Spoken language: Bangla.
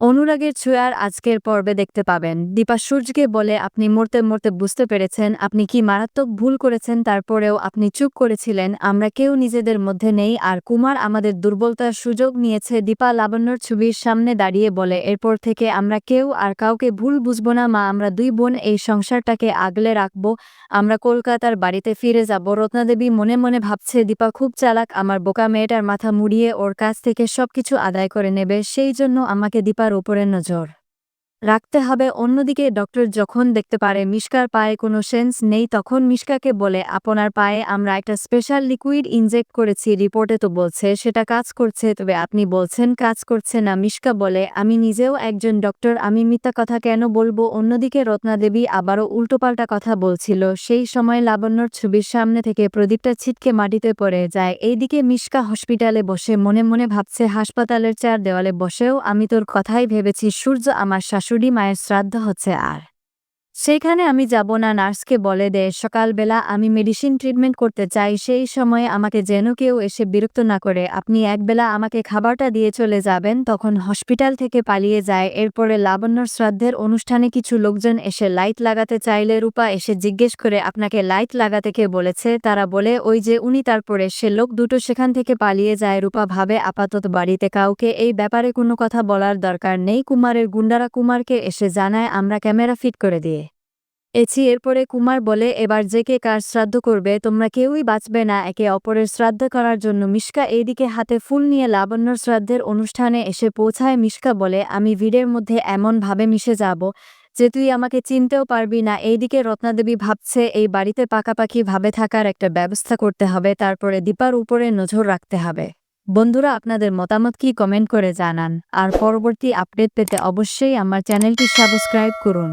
অনুরাগের ছোঁয়ার আজকের পর্বে দেখতে পাবেন দীপা সূর্যকে বলে আপনি মরতে মরতে বুঝতে পেরেছেন আপনি কি মারাত্মক ভুল করেছেন, তারপরেও আপনি চুপ করেছিলেন। আমরা কেউ নিজেদের মধ্যে নেই, আর কুমার আমাদের দুর্বলতার সুযোগ নিয়েছে। দীপা লাবণ্যর ছবির সামনে দাঁড়িয়ে বলে, এরপর থেকে আমরা কেউ আর কাউকে ভুল বুঝবো না মা, আমরা দুই বোন এই সংসারটাকে আগলে রাখবো। আমরা কলকাতার বাড়িতে ফিরে যাব। রত্নাদেবী মনে মনে ভাবছে দীপা খুব চালাক, আমার বোকা মেয়েটার মাথা মুড়িয়ে ওর কাছ থেকে সবকিছু আদায় করে নেবে, সেই জন্য আমাকে দীপার উপরে নজর রাখতে হবে। অন্যদিকে ডক্টর যখন দেখতে পারে মিশকার পায়ে কোনো সেন্স নেই, তখন মিশকাকে বলে আপনার পায়ে আমরা একটা স্পেশাল লিকুইড ইনজেক্ট করেছি, রিপোর্টে তো বলছে সেটা কাজ করছে, তবে আপনি বলছেন কাজ করছে না। মিশকা বলে আমি নিজেও একজন ডক্টর, আমি মিথ্যা কথা কেন বলবো। অন্যদিকে রত্নাদেবী আবারও উল্টোপাল্টা কথা বলছিল। সেই সময় লাবণ্যর ছবির সামনে থেকে প্রদীপটা ছিটকে মাটিতে পড়ে যায়। এইদিকে মিশকা হসপিটালে বসে মনে মনে ভাবছে হাসপাতালের চার দেওয়ালে বসেও আমি তোর কথাই ভেবেছি সূর্য, আমার শাশুড়ি মায়ের শ্রাদ্ধ হচ্ছে আর সেখানে আমি যাব না। নার্সকে বলে দে সকালবেলা আমি মেডিসিন ট্রিটমেন্ট করতে চাই, সেই সময়ে আমাকে যেন কেউ এসে বিরক্ত না করে, আপনি একবেলা আমাকে খাবারটা দিয়ে চলে যাবেন। তখন হসপিটাল থেকে পালিয়ে যায়। এরপরে লাবণ্যর শ্রাদ্ধের অনুষ্ঠানে কিছু লোকজন এসে লাইট লাগাতে চাইলে রূপা এসে জিজ্ঞেস করে আপনাকে লাইট লাগাতে কে বলেছে। তারা বলে ওই যে উনি। তারপরে সে লোক দুটো সেখান থেকে পালিয়ে যায়। রূপা ভাবে আপাতত বাড়িতে কাউকে এই ব্যাপারে কোনো কথা বলার দরকার নেই। কুমারের গুন্ডারা কুমারকে এসে জানায় আমরা ক্যামেরা ফিট করে দিয়ে এরপরে কুমার বলে এবার যে কে কার শ্রাদ্ধ করবে তোমরা কেউই বাঁচবে না একে অপরের শ্রাদ্ধ করার জন্য। মিশকা এইদিকে হাতে ফুল নিয়ে লাবণ্যর শ্রাদ্ধের অনুষ্ঠানে এসে পৌঁছায়। মিশকা বলে আমি ভিড়ের মধ্যে এমন ভাবে মিশে যাব যে তুই আমাকে চিনতেও পারবি না। এইদিকে রত্নাদেবী ভাবছে এই বাড়িতে পাকাপাকি ভাবে থাকার একটা ব্যবস্থা করতে হবে, তারপরে দীপার উপরে নজর রাখতে হবে। বন্ধুরা, আপনাদের মতামত কি কমেন্ট করে জানান, আর পরবর্তী আপডেট পেতে অবশ্যই আমার চ্যানেলটি সাবস্ক্রাইব করুন।